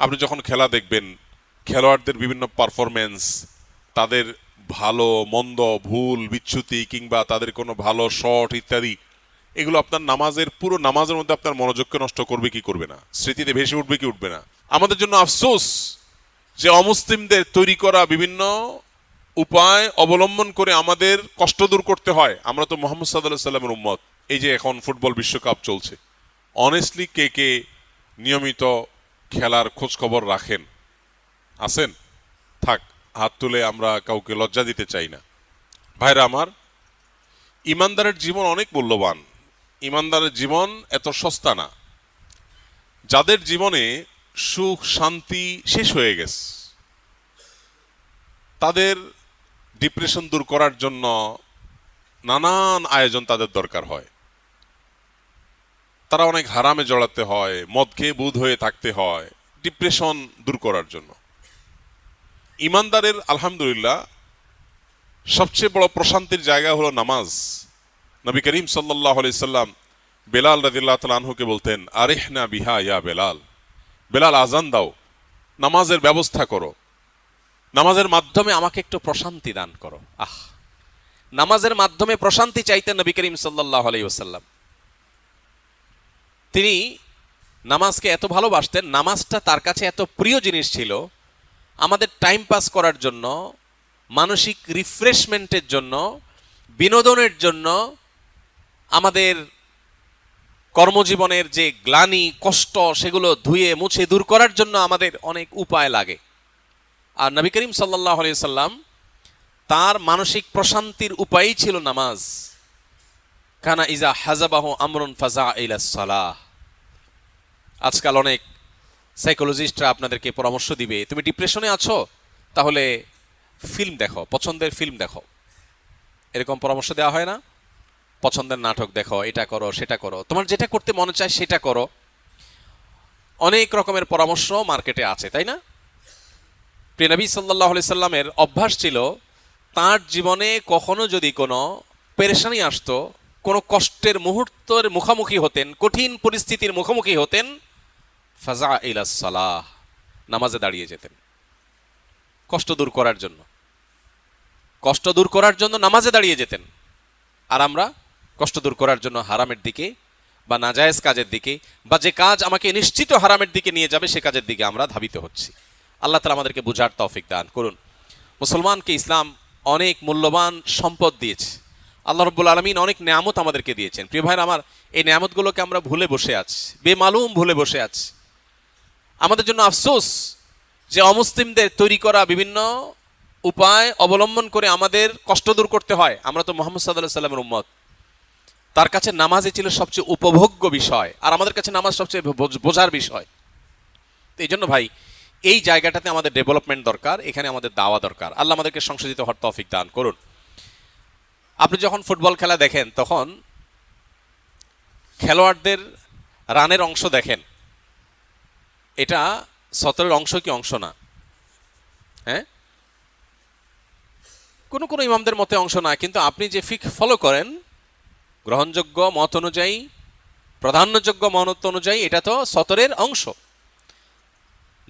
আপনি যখন খেলা দেখবেন, খেলোয়াড়দের বিভিন্ন পারফরমেন্স, তাদের ভালো মন্দ, ভুল বিচ্যুতি, কিংবা তাদের কোনো ভালো শট ইত্যাদি, এগুলো আপনার নামাজের পুরো নামাজের মধ্যে আপনার মনোযোগকে নষ্ট করবে কি করবে না, স্মৃতিতে ভেসে উঠবে কি উঠবে না। আমাদের জন্য আফসোস যে অমুসলিমদের তৈরি করা বিভিন্ন উপায় অবলম্বন করে আমাদের কষ্ট দূর করতে হয়। আমরা তো মোহাম্মদ সাল্লাল্লাহু আলাইহি সাল্লামের উম্মত। এই যে এখন ফুটবল বিশ্বকাপ চলছে, অনেস্টলি কে কে নিয়মিত খেলার খোঁজ খবর রাখেন? আছেন? থাক, হাত তুলে, আমরা কাউকে লজ্জা দিতে চাই না। ভাইরা আমার, ইমানদারের জীবন অনেক মূল্যবান। ইমানদারের জীবন এত সস্তা না। যাদের জীবনে সুখ শান্তি শেষ হয়ে গেছে, তাদের ডিপ্রেশন দূর করার জন্য নানান আয়োজন তাদের দরকার হয়। তারা অনেক হারামে জড়াতে হয়, মদ খেয়ে বুধ হয়ে থাকতে হয় ডিপ্রেশন দূর করার জন্য। ইমানদারের আলহামদুলিল্লাহ সবচেয়ে বড় প্রশান্তির জায়গা হলো নামাজ। নবী করিম সাল্লাল্লাহু আলাইহি সাল্লাম বেলাল রাদিয়াল্লাহু তাআলা আনহুকে বলতেন, আরিহনা বিহা ইয়া বেলাল, বেলাল আজান দাও, নামাজের ব্যবস্থা করো, নামাজের মাধ্যমে আমাকে একটু প্রশান্তি দান করো। নামাজের মাধ্যমে প্রশান্তি চাইতেন নবী করিম সাল্লাল্লাহু আলাইহি ওয়াসাল্লাম। তিনি নামাজকে এত ভালোবাসতেন, নামাজটা তার কাছে এত প্রিয় জিনিস ছিল। আমাদের টাইম পাস করার জন্য, মানসিক রিফ্রেশমেন্টের জন্য, বিনোদনের জন্য, আমাদের কর্মজীবনের যে গ্লানি কষ্ট সেগুলো ধুয়ে মুছে দূর করার জন্য আমাদের অনেক উপায় লাগে। আর নবী করিম সাল্লাল্লাহু আলাইহি সাল্লাম, তার মানসিক প্রশান্তির উপায়ই ছিল নামাজ। কানা ইজা হাজাবাহু আমরুন ফাজা ইলাস সালাহ। আজকাল অনেক সাইকোলজিস্টরা আপনাদেরকে পরামর্শ দিবে, তুমি ডিপ্রেশনে আছো, তাহলে ফিল্ম দেখো, পছন্দের ফিল্ম দেখো। এরকম পরামর্শ দেওয়া হয় না? পছন্দের নাটক দেখো, এটা করো সেটা করো, তোমার যেটা করতে মনে চায় সেটা করো। অনেক রকমের পরামর্শ মার্কেটে আছে, তাই না? প্রিয় নবী সাল্লাল্লাহু আলাইহি সাল্লামের অভ্যাস ছিল, তার জীবনে কখনো যদি কোনো পেরেশানি আসতো, কোনো কষ্টের মুহূর্তের মুখোমুখি হতেন, কঠিন পরিস্থিতির মুখোমুখি হতেন, ফাজা ইলাস সালাহ, নামাজে দাঁড়িয়ে যেতেন কষ্ট দূর করার জন্য। কষ্ট দূর করার জন্য নামাজে দাঁড়িয়ে যেতেন। আর আমরা কষ্ট দূর করার জন্য হারামের দিকে বা নাজায়েজ কাজের দিকে, বা যে কাজ আমাকে নিশ্চিত হারামের দিকে নিয়ে যাবে সে কাজের দিকে আমরা ধাবিত হচ্ছি। আল্লাহ তাআলা আমাদেরকে বুঝার তৌফিক দান করুন। মুসলমানকে ইসলাম অনেক মূল্যবান সম্পদ দিয়েছে। আল্লাহ রাব্বুল আলামিন অনেক নেয়ামত আমাদেরকে দিয়েছেন। প্রিয় ভাইরা আমার, এই নেয়ামতগুলোকে আমরা ভুলে বসে আছি, বেমালুম ভুলে বসে আছি। আমাদের জন্য আফসোস যে অমুসলিমদের তৈরি করা বিভিন্ন উপায় অবলম্বন করে আমাদের কষ্ট দূর করতে হয়। আমরা তো মুহাম্মদ সাল্লাল্লাহু আলাইহি সাল্লামের উম্মত। তার কাছে নামাজই ছিল সবচেয়ে উপভোগ্য বিষয়, আর আমাদের কাছে নামাজ সবচেয়ে বোঝার বিষয়। তো এই জন্য ভাই, এই জায়গাটাতে আমাদের ডেভেলপমেন্ট দরকার, এখানে আমাদের দাওয়া দরকার। আল্লাহ আমাদেরকে সংশোধিত হওয়ার তৌফিক দান করুন। আপনি যখন ফুটবল খেলা দেখেন, তখন খেলোয়াড়দের রানের অংশ দেখেন, এটা সতরের অংশ কি অংশ না? হ্যাঁ, কোনো কোনো ইমামদের মতে অংশ না, কিন্তু আপনি যে ফিক ফলো করেন গ্রহণযোগ্য মত অনুযায়ী, প্রাধান্যযোগ্য মত অনুযায়ী, এটা তো সতরের অংশ।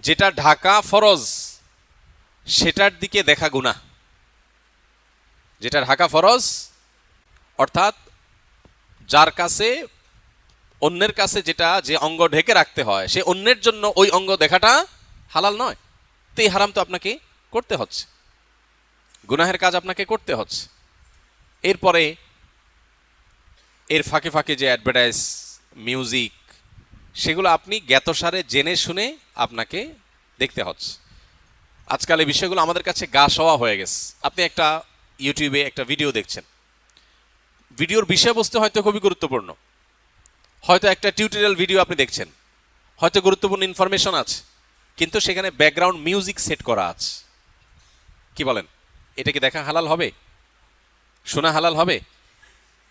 যেটা ঢাকা ফরজ সেটার দিকে দেখা গুনাহ। যেটা ঢাকা ফরজ, অর্থাৎ যার কাছে, অন্যের কাছে যেটা, যে অঙ্গ ঢেকে রাখতে হয়, সে অন্যের জন্য ওই অঙ্গ দেখাটা হালাল নয়। তো এই হারাম তো আপনাকে করতে হচ্ছে, গুনাহের কাজ আপনাকে করতে হচ্ছে। এরপরে এর ফাঁকে ফাঁকে যে অ্যাডভার্টাইজ, মিউজিক, সেগুলো আপনি জ্ঞাতসারে জেনে শুনে আপনাকে দেখতে হচ্ছে। আজকাল এই বিষয়গুলো আমাদের কাছে গা সওয়া হয়ে গেছে। আপনি একটা ইউটিউবে একটা ভিডিও দেখছেন, ভিডিওর বিষয়বস্তু হয়তো খুবই গুরুত্বপূর্ণ, হয়তো একটা টিউটোরিয়াল ভিডিও আপনি দেখছেন, হয়তো গুরুত্বপূর্ণ ইনফরমেশন আছে, কিন্তু সেখানে ব্যাকগ্রাউন্ড মিউজিক সেট করা আছে। কি বলেন, এটা কি দেখা হালাল হবে? শোনা হালাল হবে?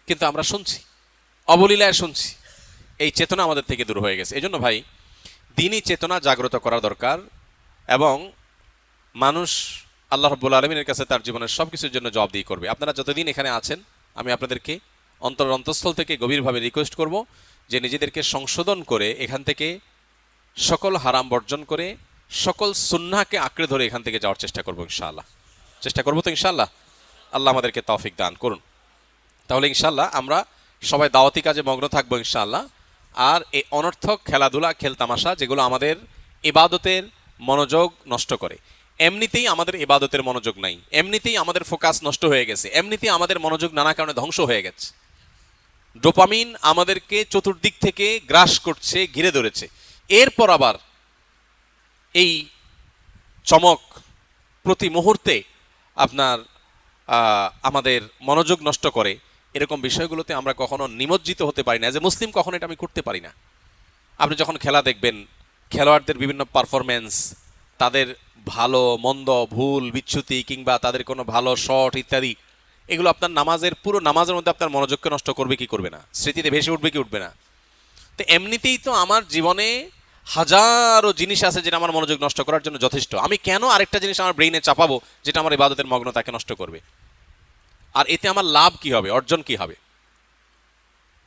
কিন্তু আমরা শুনছি, অবলীলায় শুনছি। এই চেতনা আমাদের থেকে দূর হয়ে গেছে। এই জন্য ভাই, দ্বীনি চেতনা জাগ্রত করা দরকার, এবং মানুষ আল্লাহ রাব্বুল আলামিনের কাছে তার জীবনের সব কিছুর জন্য জবাবদিহি করবে। আপনারা যতদিন এখানে আছেন, আমি আপনাদেরকে অন্তঃস্থল থেকে গভীরভাবে রিকোয়েস্ট করব যে নিজেদেরকে সংশোধন করে এখান থেকে সকল হারাম বর্জন করে সকল সুন্নাহকে আঁকড়ে ধরে এখান থেকে যাওয়ার চেষ্টা করবো ইনশাআল্লাহ। চেষ্টা করবো তো ইনশাআল্লাহ। আল্লাহ আমাদেরকে তৌফিক দান করুন। তাহলে ইনশাআল্লাহ আমরা সবাই দাওয়াতি কাজে মগ্ন থাকবো ইনশাআল্লাহ। আর এই অনর্থক খেলাধুলা খেলতামাশা যেগুলো আমাদের ইবাদতের মনোযোগ নষ্ট করে, এমনিতেই আমাদের ইবাদতের মনোযোগ নাই, এমনিতেই আমাদের ফোকাস নষ্ট হয়ে গেছে, এমনিতেই আমাদের মনোযোগ নানা কারণে ধ্বংস হয়ে গেছে। ডোপামিন আমাদেরকে চতুর্দিক থেকে গ্রাস করছে, ঘিরে ধরেছে। এরপর আবার এই চমক প্রতি মুহূর্তে আপনার আমাদের মনোযোগ নষ্ট করে, এরকম বিষয়গুলোতে আমরা কখনো নিমজ্জিত হতে পারি না। যে মুসলিম কখনো এটা আমি করতে পারি না। আপনি যখন খেলা দেখবেন, খেলোয়াড়দের বিভিন্ন পারফরমেন্স, তাদের ভালো মন্দ, ভুল বিচ্যুতি, কিংবা তাদের কোনো ভালো শট ইত্যাদি, এগুলো আপনার নামাজের পুরো নামাজের মধ্যে আপনার মনোযোগকে নষ্ট করবে কি করবে না, স্মৃতিতে ভেসে উঠবে কি উঠবে না। তো এমনিতেই তো আমার জীবনে হাজারো জিনিস আছে যেটা আমার মনোযোগ নষ্ট করার জন্য যথেষ্ট। আমি কেন আরেকটা জিনিস আমার ব্রেইনে চাপাবো যেটা আমার ইবাদতের মগ্নতাকে নষ্ট করবে? আর এতে আমার লাভ কি হবে, অর্জন কি হবে?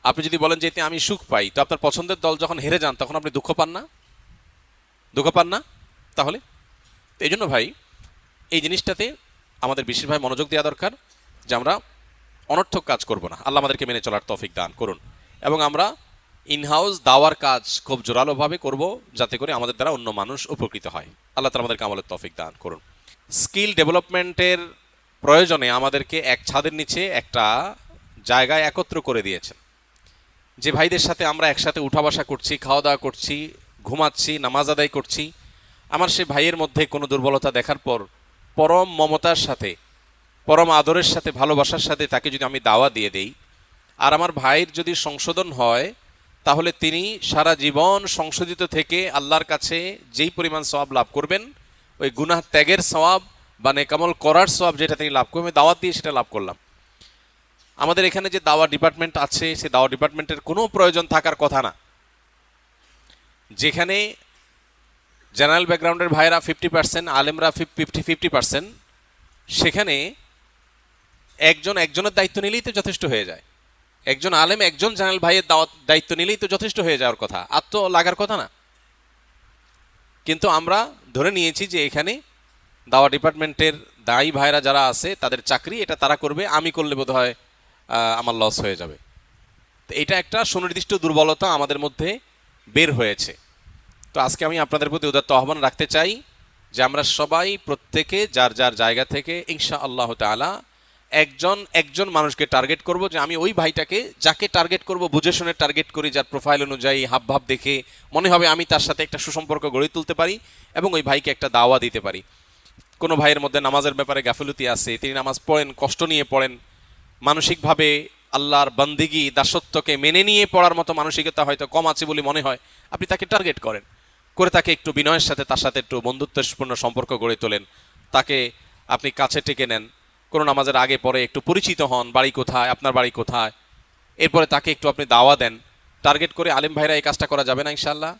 আপনি যদি বলেন যে এতে আমি সুখ পাই, তো আপনার পছন্দের দল যখন হেরে যান তখন আপনি দুঃখ পান না? দুঃখ পান না? তাহলে এই জন্য ভাই এই জিনিসটাতে আমাদের বিশেষভাবে মনোযোগ দেওয়া দরকার যে আমরা অনর্থক কাজ করব না। আল্লাহ আমাদেরকে মেনে চলার তৌফিক দান করুন। এবং আমরা ইনহাউস দাওয়ার কাজ খুব জোরালোভাবে করব, যাতে করে আমাদের দ্বারা অন্য মানুষ উপকৃত হয়। আল্লাহ তাআলা আমাদেরকে আমলের তৌফিক দান করুন। স্কিল ডেভেলপমেন্টের প্রয়োজনে আমাদেরকে এক ছাদের নিচে একটা জায়গায় একত্র করে দিয়েছেন। যে ভাইদের সাথে আমরা একসাথে উঠা বসা করছি, খাওয়া দাওয়া করছি, ঘুমাচ্ছি, নামাজ আদায় করছি, আমার সে ভাইয়ের মধ্যে কোনো দুর্বলতা দেখার পর পরম মমতার সাথে, পরম আদরের সাথে, ভালোবাসার সাথে তাকে যদি আমি দাওয়া দিয়ে দেই, আর আমার ভাইয়ের যদি সংশোধন হয়, তাহলে তিনি সারা জীবন সংশোধিত থেকে আল্লাহর কাছে যেই পরিমাণ সওয়াব লাভ করবেন, ওই গুনাহ ত্যাগের সওয়াব বা নেকামল করার সওয়াব যেটা তিনি লাভ করবেন, দাওয়াত দিয়ে সেটা লাভ করলাম। আমাদের এখানে যে দাওয়া ডিপার্টমেন্ট আছে, সেই দাওয়া ডিপার্টমেন্টের কোনো প্রয়োজন থাকার কথা না। যেখানে জেনারেল ব্যাকগ্রাউন্ডের ভাইয়েরা 50%, আলেমরা 50%, সেখানে একজনের দায়িত্ব নিলেই তো যথেষ্ট হয়ে যায়। একজন আলেম একজন জেনারেল ভাইয়ের দায়িত্ব নিলেই তো যথেষ্ট হয়ে যাওয়ার কথা, আর তো লাগার কথা না। কিন্তু আমরা ধরে নিয়েছি যে এখানে দাওয়া ডিপার্টমেন্টের দায়ী ভাইরা যারা আছে তাদের চাকরি এটা তারা করবে, আমি করলে বোধহয় আমার লস হয়ে যাবে। তো এটা একটা সুনির্দিষ্ট দুর্বলতা আমাদের মধ্যে বের হয়েছে। তো আজকে আমি আপনাদের প্রতি উদাত্ত আহ্বান রাখতে চাই যে আমরা সবাই প্রত্যেকে যার যার জায়গা থেকে ইনশাআল্লাহ তাআলা একজন মানুষকে টার্গেট করব, যে আমি ওই ভাইটাকে যাকে টার্গেট করব বুঝে শুনে টার্গেট করি, যার প্রোফাইল অনুযায়ী হাবভাব দেখে মনে হবে আমি তার সাথে একটা সুসম্পর্ক গড়ে তুলতে পারি এবং ওই ভাইকে একটা দাওয়া দিতে পারি। কোনো ভাইয়ের মধ্যে নামাজের ব্যাপারে গাফিলতি আছে, তিনি নামাজ পড়েন, কষ্ট নিয়ে পড়েন, মানসিকভাবে আল্লাহর বান্দিগি দাসত্বকে মেনে নিয়ে পড়ার মতো মানসিকতা হয়তো কম আছে বলে মনে হয়, আপনি তাকে টার্গেট করেন, করে তাকে একটু বিনয়ের সাথে তার সাথে একটু বন্ধুত্বপূর্ণ সম্পর্ক গড়ে তোলেন, তাকে আপনি কাছে টেকে নেন, কোনো নামাজের আগে পরে একটু পরিচিত হন, বাড়ি কোথায়, আপনার বাড়ি কোথায়, এরপরে তাকে একটু আপনি দাওয়া দেন। টার্গেট করে আলেম ভাইরা এই কাজটা করা যাবে না ইনশাআল্লাহ?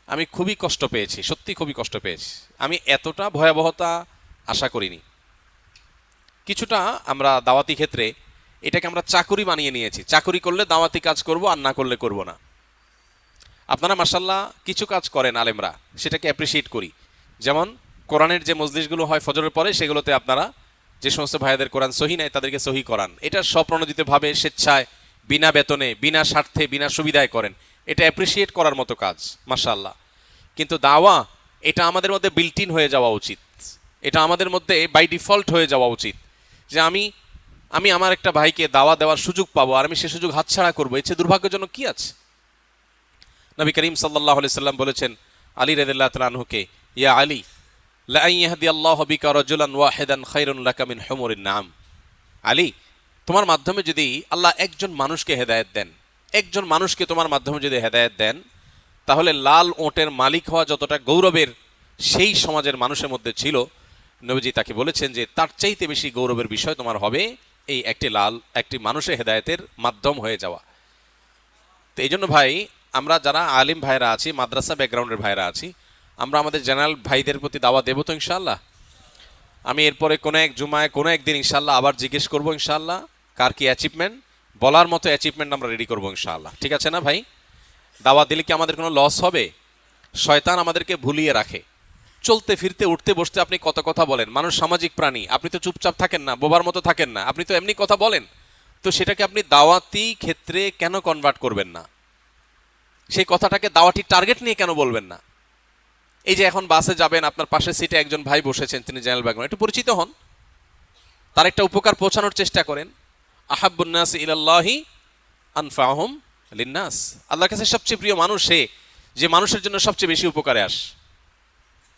আমি খুবই কষ্ট পেয়েছি, সত্যি খুবই কষ্ট পেয়েছি। আমি এতটা ভয়াবহতা আশা করিনি। কিছুটা আমরা দাওয়াতি ক্ষেত্রে এটাকে আমরা চাকুরি বানিয়ে নিয়েছি, চাকুরি করলে দাওয়াতি কাজ করব, আর না করলে করব না। আপনারা মাশাআল্লাহ কিছু কাজ করেন আলেমরা, সেটাকে অ্যাপ্রিসিয়েট করি। যেমন কোরআনের যে মজলিসগুলো হয় ফজরের পরে, সেগুলোতে আপনারা যে সমস্ত ভাইয়াদের কোরআন সহি নেয় তাদেরকে সহি করান। এটা স্বপ্রণোদিতভাবে, স্বেচ্ছায়, বিনা বেতনে, বিনা স্বার্থে, বিনা সুবিধায় করেন। এটা অ্যাপ্রিসিয়েট করার মতো কাজ, মাশাআল্লাহ। কিন্তু দাওয়া এটা আমাদের মধ্যে বিল্ট ইন হয়ে যাওয়া উচিত, এটা আমাদের মধ্যে বাই ডিফল্ট হয়ে যাওয়া উচিত, যে আমি আমার একটা ভাইকে দাওয়া দেওয়ার সুযোগ পাবো আর আমি সে সুযোগ হাতছাড়া করবো, এর চেয়ে দুর্ভাগ্যজনক কি আছে? নবী করিম সাল্লাল্লাহু আলাইহি সাল্লাম বলেছেন আলী রাদিয়াল্লাহু তাআলা আনহুকে, ইয়া আলী লা আন ইয়াহদিয়াল্লাহু বিকা রাজুলান ওয়াহিদান খায়রুন লাকা মিন হুমুরিন নাম। আলী, তোমার মাধ্যমে যদি আল্লাহ একজন মানুষকে হেদায়েত দেন, একজন মানুষকে তোমার মাধ্যমে যদি হেদায়েত দেন, তাহলে লাল ওটের মালিক হওয়া যতটা গৌরবের সেই সমাজের মানুষের মধ্যে ছিল, নবীজি তাকে বলেছেন যে তার চাইতে বেশি গৌরবের বিষয় তোমার হবে এই একটি মানুষের হেদায়েতের মাধ্যম হয়ে যাওয়া। তো এই জন্য ভাই, আমরা যারা আলিম ভাইরা আছি, মাদ্রাসা ব্যাকগ্রাউন্ডের ভাইরা আছি, আমরা আমাদের জেনারেল ভাইদের প্রতি দাওয়া দেবো তো ইনশাআল্লাহ। আমি এরপরে কোনো এক জুমায় কোনো একদিন ইনশাআল্লাহ আবার জিজ্ঞেস করবো ইনশাআল্লাহ কার কি অ্যাচিভমেন্ট, বলার মতো অ্যাচিভমেন্ট আমরা রেডি করবো ইনশাআল্লাহ। ঠিক আছে না ভাই? দাওয়া দিলে কি আমাদের কোনো লস হবে? শয়তান আমাদেরকে ভুলিয়ে রাখে। চলতে ফিরতে উঠতে বসতে আপনি কত কথা বলেন, মানুষ সামাজিক প্রাণী, আপনি তো চুপচাপ থাকেন না, বোবার মতো থাকেন না, আপনি তো এমনি কথা বলেন। তো সেটাকে আপনি দাওয়াতি ক্ষেত্রে কেন কনভার্ট করবেন না? সেই কথাটাকে দাওয়াতি টার্গেট নিয়ে কেন বলবেন না? এই যে এখন বাসে যাবেন, আপনার পাশের সিটে একজন ভাই বসেছেন, তিনি জেনারেল ব্যাকগ্রাউন্ড, একটু পরিচিত হন, তার একটা উপকার পৌঁছানোর চেষ্টা করেন। আহাব্বুন নাস ইলাল্লাহি আনফাহুম লিন্নাস, আল্লাহর কাছে সবচেয়ে প্রিয় মানুষ সে যে মানুষের জন্য সবচেয়ে বেশি উপকারে আসে।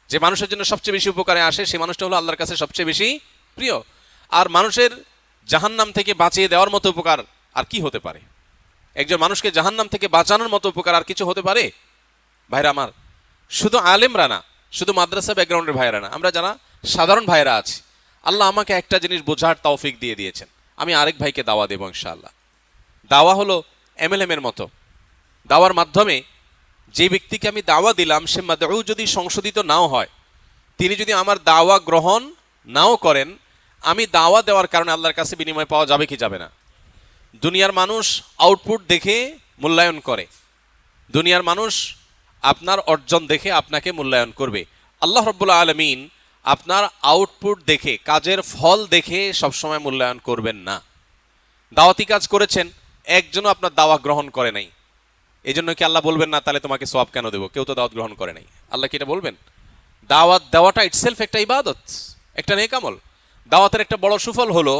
যে মানুষের জন্য সবচেয়ে বেশি উপকারে আসে সেই মানুষটা হলো আল্লাহর কাছে সবচেয়ে বেশি প্রিয়। আর মানুষের জাহান্নাম থেকে বাঁচিয়ে দেওয়ার মতো উপকার আর কি হতে পারে? একজন মানুষকে জাহান্নাম থেকে বাঁচানোর মতো উপকার আর কিছু হতে পারে? ভাইরা আমার, শুধু আলেমরা না, শুধু মাদ্রাসা ব্যাকগ্রাউন্ডের ভাইরা না, আমরা যারা সাধারণ ভাইরা আছি, আল্লাহ আমাকে একটা জিনিস বোঝার তৌফিক দিয়ে দিয়েছেন। আমি আরেক ভাইকে দাওয়া দেব ইনশাআল্লাহ। দাওয়া হলো এমএলএম এর মতো। দাওয়ার মাধ্যমে যে ব্যক্তিকে আমি দাওয়া দিলাম সে মাদউ যদি সংশোধিত নাও হয়, তিনি যদি আমার দাওয়া গ্রহণ নাও করেন, আমি দাওয়া দেওয়ার কারণে আল্লাহর কাছে বিনিময় পাওয়া যাবে কি যাবে না? দুনিয়ার মানুষ আউটপুট দেখে মূল্যায়ন করে, দুনিয়ার মানুষ আপনার অর্জন দেখে আপনাকে মূল্যায়ন করবে। আল্লাহ রাব্বুল আলামিন আপনার আউটপুট দেখে, কাজের ফল দেখে সবসময় মূল্যায়ন করবেন না। দাওয়াতি কাজ করেছেন, একজনও আপনার দাওয়া গ্রহণ করে নাই, এই জন্য কি আল্লাহ বলবেন না তাহলে তোমাকে সওয়াব কেন দেবো? কেউ তো দাওয়াত গ্রহণ করে নাই, আল্লাহ কি এটা বলবেন? দাওয়াত দেওয়াটা ইটসেলফ একটা ইবাদত, একটা নেক আমল। দাওয়াতের একটা বড় সুফল হলো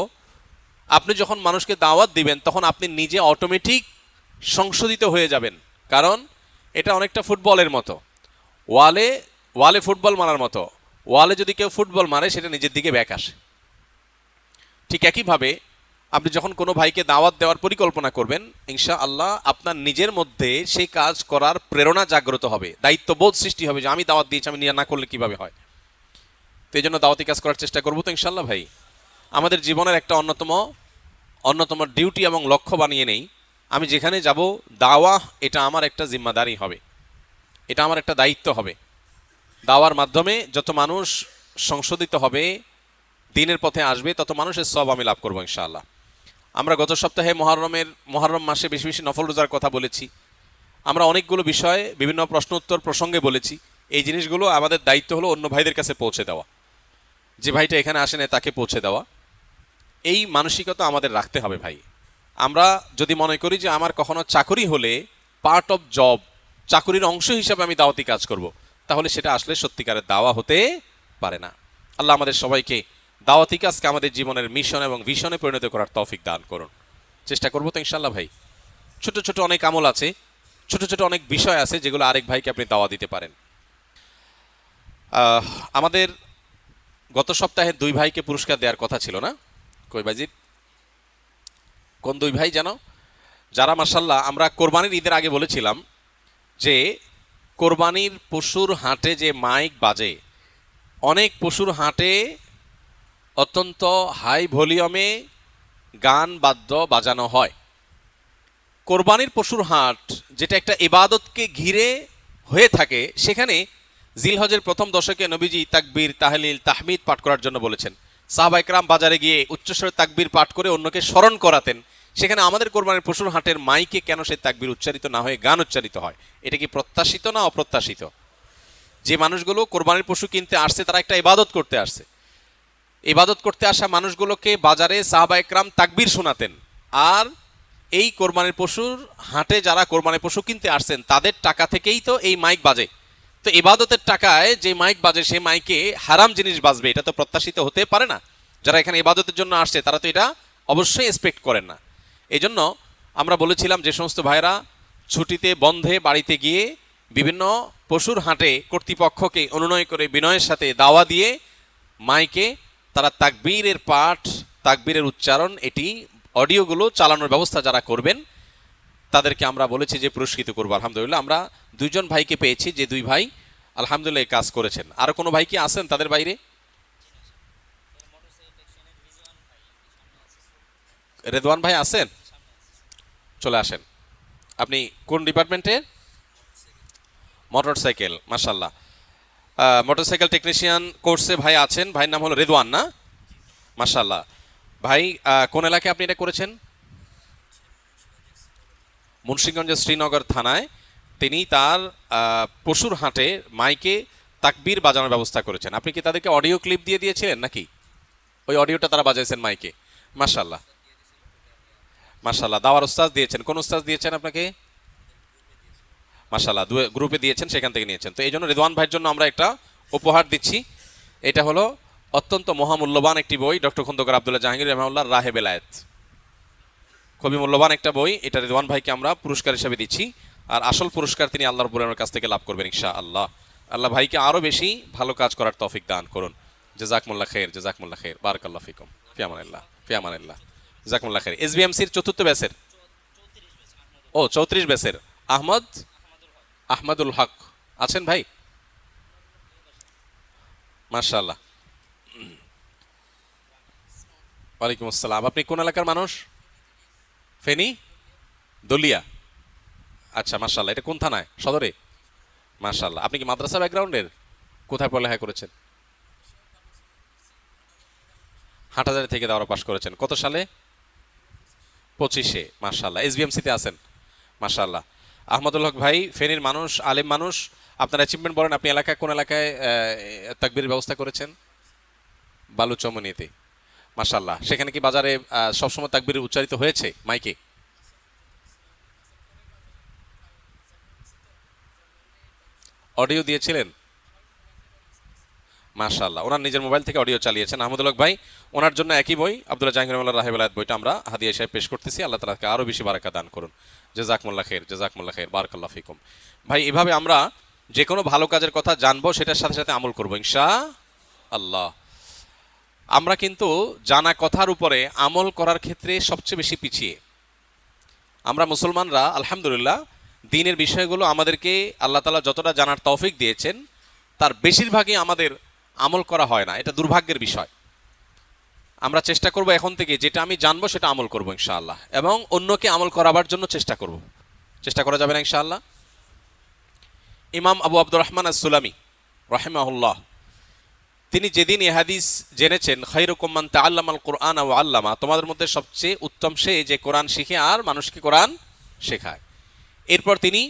আপনি যখন মানুষকে দাওয়াত দিবেন তখন আপনি নিজে অটোমেটিক সংশোধিত হয়ে যাবেন। কারণ এটা অনেকটা ফুটবলের মতো, ওয়ালে ওয়ালে ফুটবল মারার মতো। ওয়ালে যদি কেউ ফুটবল মারে সেটা নিজের দিকে ব্যাক আসে। ঠিক একইভাবে আপনি যখন কোনো ভাইকে দাওয়াত দেওয়ার পরিকল্পনা করবেন, ইনশাআল্লাহ আপনার নিজের মধ্যে সেই কাজ করার প্রেরণা জাগ্রত হবে, দায়িত্ববোধ সৃষ্টি হবে যে আমি দাওয়াত দিয়েছি, আমি না করলে কিভাবে হয়। তো এই জন্য দাওয়াতি কাজ করার চেষ্টা করবো তো ইনশাআল্লাহ ভাই। আমাদের জীবনের একটা অন্যতম ডিউটি এবং লক্ষ্য বানিয়ে নেই, আমি যেখানে যাব দাওয়া এটা আমার একটা জিম্মাদারি হবে, এটা আমার একটা দায়িত্ব হবে। দাওয়ার মাধ্যমে যত মানুষ সংশোধিত হবে, দিনের পথে আসবে, তত মানুষের সওয়াব আমি লাভ করবো ইনশাআল্লাহ। আমরা গত সপ্তাহে মহরম মাসে বেশি বেশি নফল রোজার কথা বলেছি। আমরা অনেকগুলো বিষয়ে বিভিন্ন প্রশ্ন উত্তর প্রসঙ্গে বলেছি। এই জিনিসগুলো আমাদের দায়িত্ব হলো অন্য ভাইদের কাছে পৌঁছে দেওয়া, যে ভাইটা এখানে আসে না তাকে পৌঁছে দেওয়া। এই মানসিকতা আমাদের রাখতে হবে ভাই। আমরা যদি মনে করি যে আমার কখনো চাকরি হলে পার্ট অফ জব, চাকরির অংশ হিসাবে আমি দাওয়াতি কাজ করব, তাহলে সেটা আসলে সত্যিকারের দাওয়া হতে পারে না। আল্লাহ আমাদের সবাইকে দাওয়াতি কাজকে আমাদের জীবনের মিশন এবং ভিশনে পরিণত করার তৌফিক দান করুন। চেষ্টা করবো তো ইনশাআল্লাহ ভাই। ছোট ছোট অনেক আমল আছে, ছোট ছোট অনেক বিষয় আছে যেগুলো আরেক ভাইকে আপনি দাওয়া দিতে পারেন। আমাদের গত সপ্তাহে দুই ভাইকে পুরস্কার দেওয়ার কথা ছিল না? কই বাজির কোন দুই ভাই যেন? যারা মাশাআল্লাহ, আমরা কোরবানির ঈদের আগে বলেছিলাম যে কোরবানির পশুর হাটে যে মাইক বাজে, অনেক পশুর হাটে অত্যন্ত হাই ভলিউমে গান বাদ্য বাজানো হয়। কোরবানির পশুর হাট যেটা একটা ইবাদতকে ঘিরে হয়ে থাকে, সেখানে জিলহজের প্রথম দশকে নবীজি তাকবীর, তাহলিল, তাহমিদ পাঠ করার জন্য বলেছেন। সাহাবায়ে কেরাম বাজারে গিয়ে উচ্চস্বরে তাকবীর পাঠ করে অন্যকে স্মরণ করাতেন। সেখানে আমাদের কোরবানির পশুর হাটের মাইকে কেন সেই তাকবীর উচ্চারিত না হয়ে গান উচ্চারিত হয়? এটা কি প্রত্যাশিত না অপ্রত্যাশিত? যে মানুষগুলো কোরবানির পশু কিনতে আসছে তারা একটা ইবাদত করতে আসছে, ইবাদত করতে আসা মানুষগুলোকে বাজারে সাহাবায়ে কেরাম তাকবীর শোনাতেন, আর এই কোরবানির পশুর হাটে যারা কোরবানির পশু কিনতে আসছেন তাদের টাকা থেকেই তো এই মাইক বাজে। তো ইবাদতের টাকায় যে মাইক বাজে সেই মাইকে হারাম জিনিস বাজবে, এটা তো প্রত্যাশিত হতে পারে না। যারা এখানে ইবাদতের জন্য আসছে তারা তো এটা অবশ্যই এক্সপেক্ট করেন না। এই জন্য আমরা বলেছিলাম যে সমস্ত ভাইরা ছুটিতে বন্ধে বাড়িতে গিয়ে বিভিন্ন পশুর হাটে কর্তৃপক্ষকে অনুনয় করে বিনয়ের সাথে দাওয়া দিয়ে মাইকে তারা তাকবীরের পাঠ, তাকবীরের উচ্চারণ, এটি অডিওগুলো চালানোর ব্যবস্থা যারা করবেন তাদেরকে আমরা বলেছি যে পুরস্কৃত করবো। আলহামদুলিল্লাহ আমরা দুইজন ভাইকে পেয়েছি, যে দুই ভাই আলহামদুলিল্লাহ এই কাজ করেছেন। আরো কোনো ভাই কি আছেন তাদের বাইরে? রেদওয়ান ভাই আছেন? চলে আসেন। আপনি কোন ডিপার্টমেন্টে? মোটরসাইকেল, মাশাআল্লাহ। মোটরসাইকেল টেকনিশিয়ান কোর্সে ভাই আছেন, ভাইয়ের নাম হলো রেদওয়ান না? মাশাআল্লাহ। ভাই কোন এলাকায় আপনি এটা করেছেন? মুন্সিগঞ্জের শ্রীনগর থানায় তিনি তার পশুর হাটে মাইকে তাকবীর বাজানোর ব্যবস্থা করেছেন। আপনি কি তাদেরকে অডিও ক্লিপ দিয়ে দিয়েছিলেন নাকি ওই অডিওটা তারা বাজাইছেন মাইকে? মাশাআল্লাহ, মাশাআল্লাহ। দাওয়ার উস্তাদ দিয়েছেন, কোন উস্তাদ দিয়েছেন আপনাকে? মাশাআল্লাহ, গ্রুপে দিয়েছেন, সেখান থেকে নিয়েছেন। তো এই জন্য রিদওয়ান ভাইয়ের জন্য আমরা একটা উপহার দিচ্ছি। এটা হলো অত্যন্ত মহামূল্যবান একটি বই, ডক্টর খন্দকার আব্দুল্লাহ জাহাঙ্গীর রাহিমাহুল্লাহর রাহে বেলায়েত। খুবই মূল্যবান একটা বই। এটা রিদওয়ান ভাইকে আমরা পুরস্কার হিসেবে দিচ্ছি, আর আসল পুরস্কার তিনি আল্লাহ রাব্বুল আলামিনের কাছ থেকে লাভ করবেন ইনশাআল্লাহ। আল্লাহ ভাইকে আরো বেশি ভালো কাজ করার তৌফিক দান করুন। জাযাকুমুল্লাহ খাইর, জাযাকুমুল্লাহ খাইর, বারাকাল্লাহু ফিকুম, ফি আমানিল্লাহ, ফি আমানিল্লাহ, জাযাকুমুল্লাহ খাইর। এসবিএমসির চতুর্থ ব্যাচের, ও 34 ব্যাচের আহমদুল হক আছেন ভাই? মাশাআল্লাহ, ওয়ালাইকুম আসসালাম। আপনি কোন এলাকার মানুষ? ফেনী দলিয়া, আচ্ছা মাশাআল্লাহ। এটা কোন থানায়? সদরে? মাশাআল্লাহ। আপনি কি মাদ্রাসা ব্যাকগ্রাউন্ডের? কোথায় পড়ালেখা করেছেন? হাটহাজারী থেকে দাওরা পাশ করেছেন। কত সালে? 25-এ। মাশাআল্লাহ। এসবিএমসিতে আছেন, মাশাআল্লাহ। আহমদুল হক ভাই ফেনীর মানুষ, আলেম মানুষ। আপনার অ্যাচিভমেন্ট বলেন, আপনি এলাকায় কোন এলাকায় তাকবীরের ব্যবস্থা করেছেন? বালুচমনিতে, মাশাআল্লাহ। সেখানে কি বাজারে সবসময় তাকবীর উচ্চারিত হয়েছে মাইকে? অডিও দিয়েছিলেন? মাশাআল্লাহ, ওনার নিজের মোবাইল থেকে অডিও চালিয়েছেন। আহমদুল হক ভাই, ওনার জন্য একই বই আব্দুল্লাহ জাহাঙ্গীর রাহিমাহুল্লাহর রাহে বেলায়েত বইটা আমরা হাদিয়া হিসেবে পেশ করতেছি। আল্লাহ তাআলাকে আরো বেশি বারাকা দান করুন। জাযাকুমুল্লাহ খাইর, জাযাকুমুল্লাহ খাইর, বারাকাল্লাহু ফিকুম। ভাই, এভাবে আমরা যে কোনো ভালো কাজের কথা জানবো, সেটার সাথে সাথে আমল করবো ইনশাআল্লাহ। আমরা কিন্তু জানা কথার উপরে আমল করার ক্ষেত্রে সবচেয়ে বেশি পিছিয়ে। আমরা মুসলমানরা আলহামদুলিল্লাহ দ্বীনের বিষয়গুলো আমাদেরকে আল্লাহ তাআলা যতটা জানার তৌফিক দিয়েছেন, তার বেশিরভাগই আমাদের আমল করা হয় না। এটা দুর্ভাগ্যের বিষয়। আমরা চেষ্টা করব এখন থেকে যেটা আমি জানবো সেটা আমল করব ইনশাআল্লাহ, এবং অন্যকে আমল করাবার জন্য চেষ্টা করব। চেষ্টা করা যাবে না ইনশাআল্লাহ? ইমাম আবু আব্দুর রহমান আস-সুলামি রাহিমাহুল্লাহ, তিনি যেদিন এই হাদিস জেনেছেন, খায়রুকুম মান তাআল্লামাল কুরআন ওয়া আল্লামা, তোমাদের মধ্যে সবচেয়ে উত্তম সে যে কোরআন শিখে আর মানুষকে কোরআন শেখায়। এরপর তিনি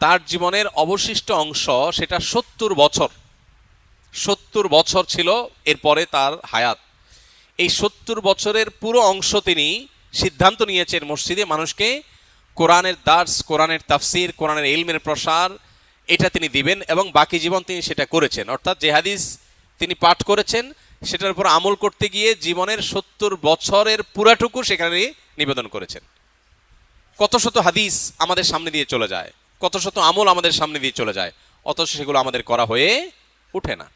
তার জীবনের অবশিষ্ট অংশ, সেটা 70 বছর ছিল এরপরে তার হায়াত। এই 70 বছরের পুরো অংশ তিনি সিদ্ধান্ত নিয়েছেন মসজিদে মানুষকে কোরআনের দার্স, কোরআনের তাফসির, কোরআনের ইলমের প্রসার, এটা তিনি দিবেন, এবং বাকি জীবন তিনি সেটা করেছেন। অর্থাৎ যে হাদিস তিনি পাঠ করেছেন সেটার উপর আমল করতে গিয়ে জীবনের 70 বছরের পুরাটুকু সেখানে নিবেদন করেছেন। কত শত হাদিস আমাদের সামনে দিয়ে চলে যায়, কত শত আমল আমাদের সামনে দিয়ে চলে যায়, অথচ সেগুলো আমাদের করা হয়ে ওঠে না।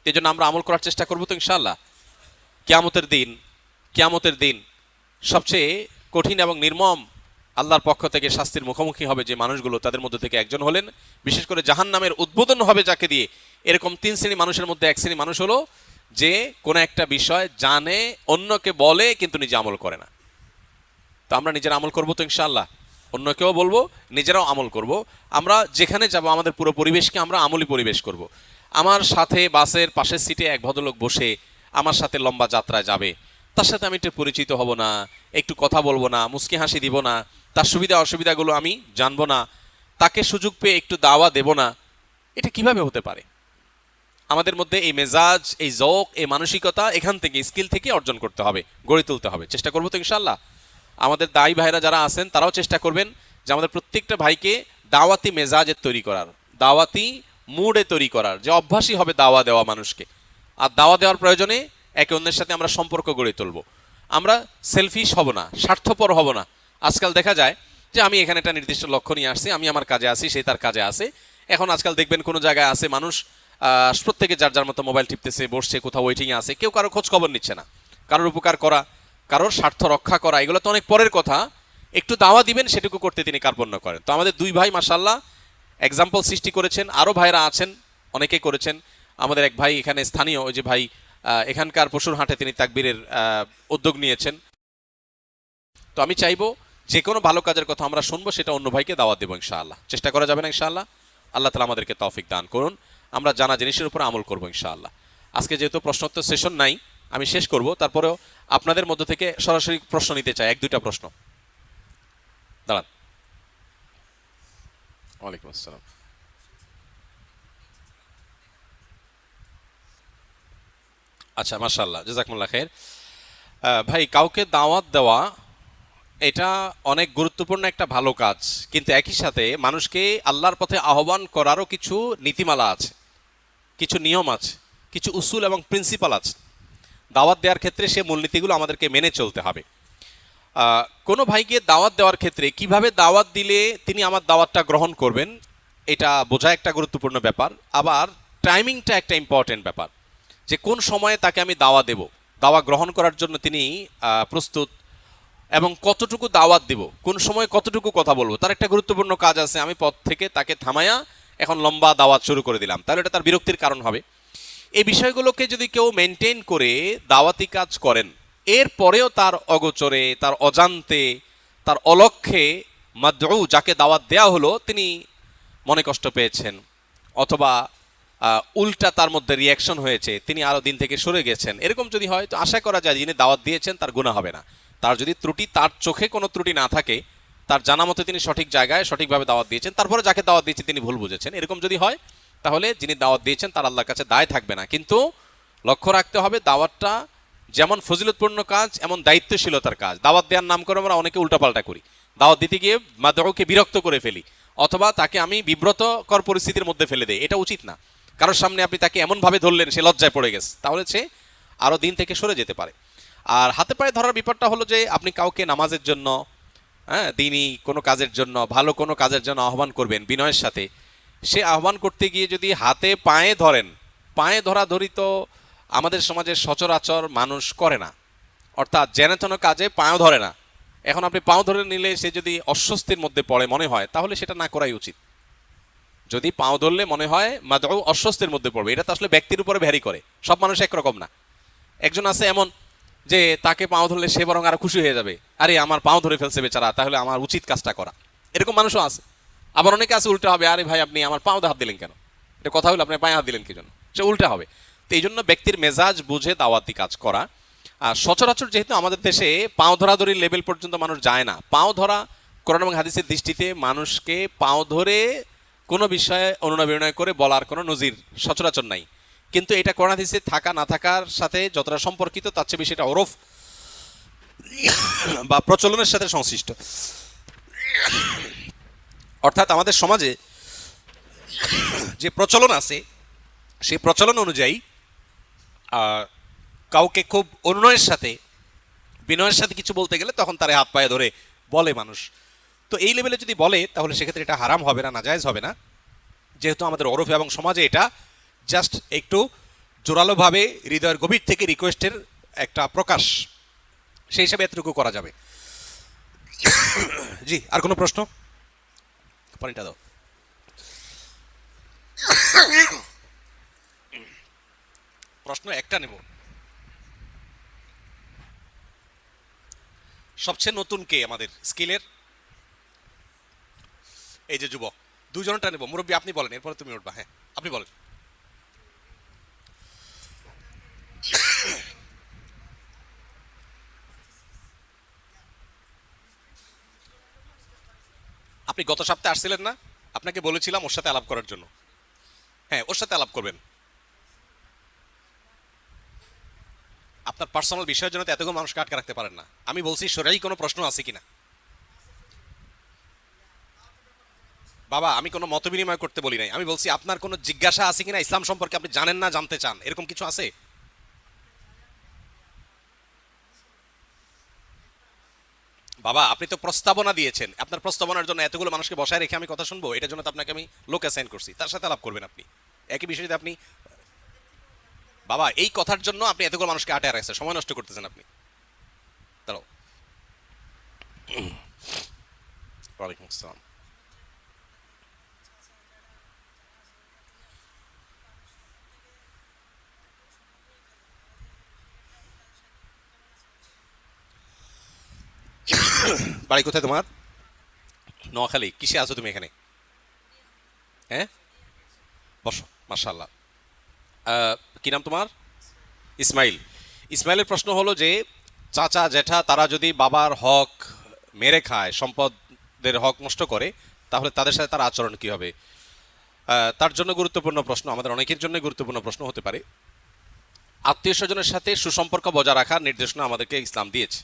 এই জন্য আমরা আমল করার চেষ্টা করবো তো ইনশাআল্লাহ। কিয়ামতের দিন সবচেয়ে কঠিন এবং নির্মম আল্লাহর পক্ষ থেকে শাস্তির মুখোমুখি হবে যে মানুষগুলো, তাদের মধ্যে থেকে একজন হলেন, বিশেষ করে জাহান্নামের উদ্বোধন হবে যাকে দিয়ে। এরকম 3 শ্রেণী মানুষের মধ্যে এক শ্রেণী মানুষ হলো যে কোনো একটা বিষয় জানে, অন্যকে বলে, কিন্তু নিজে আমল করে না। তো আমরা নিজেরা আমল করবো তো ইনশাআল্লাহ, অন্যকেও বলবো, নিজেরাও আমল করব। আমরা যেখানে যাব আমাদের পুরো পরিবেশকে আমরা আমলি পরিবেশ করব। আমার সাথে বাসের পাশের সিটে এক ভদ্রলোক বসে আমার সাথে লম্বা যাত্রায় যাবে, তার সাথে আমি একটু পরিচিত হব না, একটু কথা বলবো না, মুস্কি হাসি দিব না, তার সুবিধা অসুবিধাগুলো আমি জানবো না, তাকে সুযোগ পেয়ে একটু দাওয়া দেব না, এটা কিভাবে হতে পারে? আমাদের মধ্যে এই মেজাজ, এই জোক, এই মানসিকতা এখান থেকে, স্কিল থেকে অর্জন করতে হবে, গড়ে তুলতে হবে। চেষ্টা করবো তো ইনশাআল্লাহ। আমাদের দায়ী ভাইরা যারা আছেন তারাও চেষ্টা করবেন যে আমাদের প্রত্যেকটা ভাইকে দাওয়াতি মেজাজের তৈরি করার, দাওয়াতি মুডে তৈরি করার, যে অভ্যাসী হবে দাওয়া দেওয়া মানুষকে। আর দাওয়া দেওয়ার প্রয়োজনে একে অন্যের সাথে আমরা সম্পর্ক গড়ে তুলব। আমরা সেলফিশ হব না, স্বার্থপর হব না। আজকাল দেখা যায় যে আমি এখানে একটা নির্দিষ্ট লক্ষ্য নিয়ে আসছি, আমি আমার কাজে আসি, সে তার কাজে আসে। এখন আজকাল দেখবেন কোনো জায়গায় আছে মানুষ প্রত্যেকে যার যার মতো মোবাইল টিপতেছে, বসছে, কোথাও ওয়েটিংয়ে আছে, কেউ কারো খোঁজ খবর নিচ্ছে না। কারোর উপকার করা, কারোর স্বার্থ রক্ষা করা, এগুলো তো অনেক পরের কথা। একটু দাওয়া দিবেন সেটুকু করতে তিনি কার্পণ্য করেন। তো আমাদের 2 ভাই মাশাআল্লাহ এক্সাম্পল সৃষ্টি করেছেন, আরও ভাইরা আছেন, অনেকে করেছেন। আমাদের এক ভাই এখানে স্থানীয়, ওই যে ভাই এখানকার পশুর হাটে তিনি তাকবীরের উদ্যোগ নিয়েছেন। তো আমি চাইবো যে কোনো ভালো কাজের কথা আমরা শুনবো, সেটা অন্য ভাইকে দাওয়াত দেবো ইনশাআল্লাহ। চেষ্টা করা যাবে না ইনশাআল্লাহ? আল্লাহ তাআলা আমাদেরকে তৌফিক দান করুন, আমরা জানা জিনিসের উপর আমল করবো ইনশাআল্লাহ। আজকে যেহেতু প্রশ্নোত্তর সেশন নাই, আমি শেষ করব, তারপরেও আপনাদের মধ্য থেকে সরাসরি প্রশ্ন নিতে চাই, 1-2টা প্রশ্ন। দাঁড়ান, ওয়ালাইকুম আসসালাম। আচ্ছা, মাশাআল্লাহ, জাযাকুমুল্লাহ খাইর। ভাই, কাউকে দাওয়াত দেওয়া এটা অনেক গুরুত্বপূর্ণ একটা ভালো কাজ, কিন্তু একই সাথে মানুষকে আল্লাহর পথে আহ্বান করারও কিছু নীতিমালা আছে, কিছু নিয়ম আছে, কিছু উসুল এবং প্রিন্সিপাল আছে। দাওয়াত দেওয়ার ক্ষেত্রে সে মূলনীতিগুলো আমাদেরকে মেনে চলতে হবে। কোনো ভাইকে দাওয়াত দেওয়ার ক্ষেত্রে কিভাবে দাওয়াত দিলে তিনি আমার দাওয়াতটা গ্রহণ করবেন, এটা বোঝা একটা গুরুত্বপূর্ণ ব্যাপার। আবার টাইমিংটা একটা ইম্পর্টেন্ট ব্যাপার, যে কোন সময়ে তাকে আমি দাওয়া দেব, দাওয়া গ্রহণ করার জন্য তিনি প্রস্তুত, এবং কতটুকু দাওয়াত দিব, কোন সময় কতটুকু কথা বলবো, তার একটা গুরুত্বপূর্ণ কাজ আছে। আমি পথ থেকে তাকে থামায়া এখন লম্বা দাওয়াত শুরু করে দিলাম, তাহলে এটা তার বিরক্তির কারণ হবে। এই বিষয়গুলোকে যদি কেউ মেনটেন করে দাওয়াতি কাজ করেন, এর পরেও তার অগোচরে, তার অজান্তে, তার অলক্ষ্যে মাদউ, যাকে দাওয়াত দেয়া হলো, তিনি মনে কষ্ট পেয়েছেন, অথবা উল্টা তার মধ্যে রিয়াকশন হয়েছে, তিনি আরো দিন থেকে সরে গেছেন, এরকম যদি হয়, তো আশা করা যায় যিনি দাওয়াত দিয়েছেন তার গুনাহ হবে না। তার যদি ত্রুটি, তার চোখে কোনো ত্রুটি না থাকে, তার জানা মতে তিনি সঠিক জায়গায় সঠিকভাবে দাওয়াত দিয়েছেন, তারপরে যাকে দাওয়াত দিয়েছে তিনি ভুল বুঝেছেন, এরকম যদি হয়, তাহলে যিনি দাওয়াত দিয়েছেন তার আল্লাহর কাছে দায় থাকবে না। কিন্তু লক্ষ্য রাখতে হবে, দাওয়াতটা যেমন ফজিলতপূর্ণ কাজ, এমন দায়িত্বশীলতার কাজ। দাওয়াত দেওয়ার নাম করে আমরা অনেকে উল্টাপাল্টা করি, দাওয়াত দিতে গিয়ে মাদউকে বিরক্ত করে ফেলি, অথবা তাকে আমি বিব্রতকর পরিস্থিতির মধ্যে ফেলে দেই, এটা উচিত না। কারোর সামনে আপনি তাকে এমনভাবে ধরলেন সে লজ্জায় পড়ে গেছে, তাহলে সে আরও দিন থেকে সরে যেতে পারে। আর হাতে পায়ে ধরার ব্যাপারটা হলো যে আপনি কাউকে নামাজের জন্য, হ্যাঁ, দিনই কোনো কাজের জন্য, ভালো কোনো কাজের জন্য আহ্বান করবেন বিনয়ের সাথে, সে আহ্বান করতে গিয়ে যদি হাতে পায়ে ধরেন, পায়ে ধরাধরি তো আমাদের সমাজের সচরাচর মানুষ করে না, অর্থাৎ জেনেতন কাজে পাও ধরে না। এখন আপনি পাও ধরে নিলে সে যদি অস্বস্তির মধ্যে পড়ে মনে হয়, তাহলে সেটা না করাই উচিত। যদি পাও ধরলে মনে হয় মাদউ অস্বস্তির মধ্যে পড়বে, এটা তো আসলে ব্যক্তির উপরে ভ্যারি করে, সব মানুষ একরকম না। একজন আছে এমন যে তাকে পাও ধরলে সে বরং আরো খুশি হয়ে যাবে, আরে আমার পাও ধরে ফেলছে বেচারা, তাহলে আমার উচিত কাজটা করা, এরকম মানুষও আছে। আবার অনেকে আছে উল্টা হবে, আরে ভাই আপনি আমার পাও হাত দিলেন কেন, এটা কথা হলো, আপনি পায়ে হাত দিলেন কি জন্য, সে উল্টা হবে। তো এই জন্য ব্যক্তির মেজাজ বুঝে দাওয়াতি কাজ করা। আর সচরাচর যেহেতু আমাদের দেশে পাও ধরাধরির লেভেল পর্যন্ত মানুষ যায় না, পাও ধরা কোরআন এবং হাদিসের দৃষ্টিতে মানুষকে পাও ধরে কোনো বিষয়ে অনুনয় বিনয় করে বলার কোনো নজির সচরাচর নাই। কিন্তু এটা কোরআন হাদিসে থাকা না থাকার সাথে যতটা সম্পর্কিত, তার চেয়ে বেশি এটা ওরফ বা প্রচলনের সাথে সংশ্লিষ্ট। অর্থাৎ আমাদের সমাজে যে প্রচলন আছে, সেই প্রচলন অনুযায়ী কাউকে খুব অনুনয়ের সাথে, বিনয়ের সাথে কিছু বলতে গেলে তখন তার হাত পায়ে ধরে বলে মানুষ। তো এই লেভেলে যদি বলে, তাহলে সেক্ষেত্রে এটা হারাম হবে না, নাজায়েজ হবে না, যেহেতু আমাদের ওরফে এবং সমাজে এটা জাস্ট একটু জোরালোভাবে হৃদয়ের গভীর থেকে রিকোয়েস্টের একটা প্রকাশ, সেই হিসাবে এতটুকু করা যাবে। জি, আর কোনো প্রশ্ন? পানিটা দাও। প্রশ্ন একটা নেব। সবচেয়ে নতুন কে আমাদের স্কিলের? এই যে যুবক, দুজনটা নেব। মুরব্বী আপনি বলেন, এরপরে তুমি উঠবা। হ্যাঁ, আপনি বলেন। আপনি গত সপ্তাহে আসছিলেন না? আপনাকে বলেছিলাম ওর সাথে আলাপ করার জন্য। হ্যাঁ, ওর সাথে আলাপ করবেন। আপনার পার্সোনাল বিষয়ের জন্য তো এতগুলো মানুষকে আটকে রাখতে পারেন না। আমি বলছি সরাই কোনো প্রশ্ন আছে কিনা। বাবা, আমি কোনো মত বিনিময় করতে বলি নাই, আমি বলছি আপনার কোনো জিজ্ঞাসা আছে কিনা, ইসলাম সম্পর্কে আপনি জানেন না, জানতে চান, এরকম কিছু আছে? বাবা, আপনি তো প্রস্তাবনা দিয়েছেন, আপনার প্রস্তাবনার জন্য এতগুলো মানুষকে বসায় রেখে আমি কথা শুনবো? এটার জন্য তো আপনাকে আমি লোক অ্যাসাইন করছি, তার সাথে আলাপ করবেন আপনি একই বিষয়ে। আপনি বাবা, এই কথার জন্য আপনি এতগুলো মানুষকে আটে রাখছেন, সময় নষ্ট করতেছেন আপনি। দাঁড়াও। ওয়ালাইকুম আসসালাম। বাড়ি কোথায় তোমার? নোয়াখালী। কিসে আছো তুমি এখানে? হ্যাঁ, বসো। মাশাআল্লাহ। কি নাম তোমার? ইসমাইল। ইসমাইলের প্রশ্ন হলো যে চাচা জ্যাঠা তারা যদি বাবার হক মেরে খায়, সম্পদের হক নষ্ট করে, তাহলে তাদের সাথে তার আচরণ কি হবে? তার জন্য গুরুত্বপূর্ণ প্রশ্ন, আমাদের অনেকের জন্য গুরুত্বপূর্ণ প্রশ্ন হতে পারে। আত্মীয় স্বজনের সাথে সুসম্পর্ক বজায় রাখার নির্দেশনা আমাদেরকে ইসলাম দিয়েছে।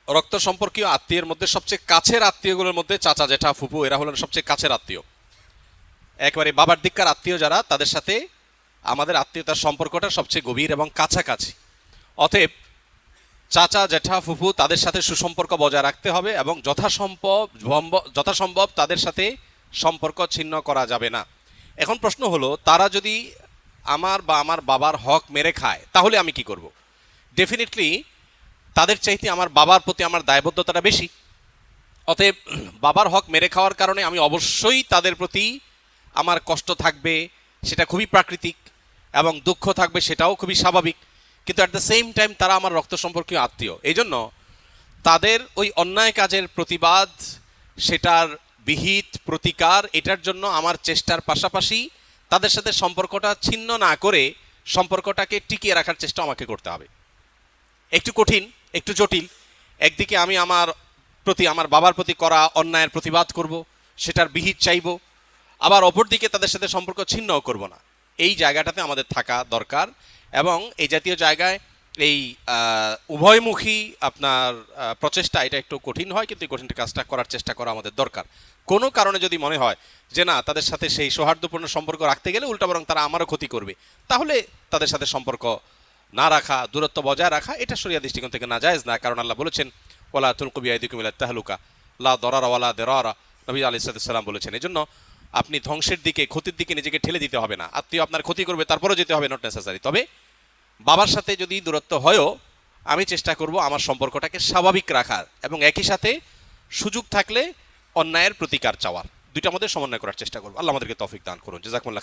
রক্ত সম্পর্কীয় আত্মীয়ের মধ্যে সবচেয়ে কাছের আত্মীয়গুলোর মধ্যে চাচা, জেঠা, ফুপু এরা হলেন সবচেয়ে কাছের আত্মীয়। একেবারে বাবার দিককার আত্মীয় যারা, তাদের সাথে আমাদের আত্মীয়তার সম্পর্কটা সবচেয়ে গভীর এবং কাছাকাছি। অতএব চাচা, জেঠা, ফুফু তাদের সাথে সুসম্পর্ক বজায় রাখতে হবে এবং যথাসম্ভব তাদের সাথে সম্পর্ক ছিন্ন করা যাবে না। এখন প্রশ্ন হলো, তারা যদি আমার বা আমার বাবার হক মেরে খায় তাহলে আমি কি করব? ডেফিনেটলি তাদের চাইতে আমার বাবার প্রতি আমার দায়বদ্ধতাটা বেশি। অতএব বাবার হক মেরে খাওয়ার কারণে আমি অবশ্যই তাদের প্রতি আমার কষ্ট থাকবে, সেটা খুবই প্রাকৃতিক, এবং দুঃখ থাকবে, সেটাও খুবই স্বাভাবিক। কিন্তু অ্যাট দ্য সেম টাইম তারা আমার রক্ত সম্পর্কীয় আত্মীয়। এই জন্য তাদের ওই অন্যায় কাজের প্রতিবাদ, সেটার বিহিত প্রতিকার, এটার জন্য আমার চেষ্টার পাশাপাশি তাদের সাথে সম্পর্কটা ছিন্ন না করে সম্পর্কটাকে টিকিয়ে রাখার চেষ্টা আমাকে করতে হবে। একটু কঠিন, একটু জটিল। একদিকে আমি আমার বাবার প্রতি করা অন্যায়ের প্রতিবাদ করব, সেটার বিহিত চাইব, আবার অপরদিকে তাদের সাথে সম্পর্ক ছিন্নও করব না। এই জায়গাটাতে আমাদের থাকা দরকার, এবং এই জাতীয় জায়গায় এই উভয়মুখী আপনার প্রচেষ্টা, এটা একটু কঠিন হয়, কিন্তু এই কঠিন কাজটা করার চেষ্টা করা আমাদের দরকার। কোনো কারণে যদি মনে হয় যে না, তাদের সাথে সেই সৌহার্দ্যপূর্ণ সম্পর্ক রাখতে গেলে উল্টা বরং তারা আমারও ক্ষতি করবে, তাহলে তাদের সাথে সম্পর্ক না রাখা, দূরত্ব বজায় রাখা, এটা শরিয়া দৃষ্টিকোণ থেকে নাজায়েজ না। কারণ আল্লাহ বলেছেন, ওয়ালা তুলকু বিআইদিকুম ইলা তাহলুকা লা দরারা ওয়ালা দিরারা, নবী আলাইহিস সালাম বলেছেন। এজন্য আপনি ধ্বংসের দিকে, ক্ষতির দিকে নিজেকে ঠেলে দিতে হবে না। আত্মীয় আপনার ক্ষতি করবে, তারপরেও যেতে হবে, নট নেসেসারি। তবে বাবার সাথে যদি দূরত্ব হয়ও, আমি চেষ্টা করব আমার সম্পর্কটাকে স্বাভাবিক রাখার, এবং একই সাথে সুযোগ থাকলে অন্যায়ের প্রতিকার চাওয়ার, দুইটার মধ্যে সমন্বয় করার চেষ্টা করব। আল্লাহ আমাদেরকে তৌফিক দান করুন। জাযাকুমুল্লাহ।